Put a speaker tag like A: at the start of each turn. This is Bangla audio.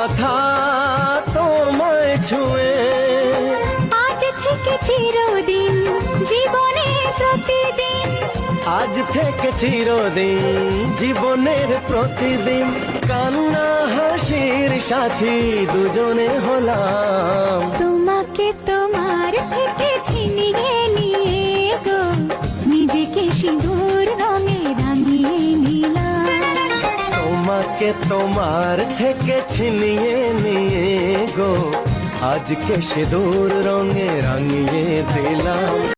A: কথা তোমায় ছুঁয়ে।
B: আজ থেকে চিরদিন জীবনের প্রতিদিন,
A: আজ থেকে চিরদিন জীবনের প্রতিদিন, কান্না হাসির সাথী দুজনে হলাম।
B: তোমাকে তোমার থেকে ছিনিয়ে নিয়ে গো, নিজেকে সিঁদুর রঙে রাঙিয়ে নিলাম।
A: তোমাকে তোমার থেকে ছিনিয়ে নিয়ে গো, আজকে সিঁদুর রঙে রাঙিয়ে দিলাম।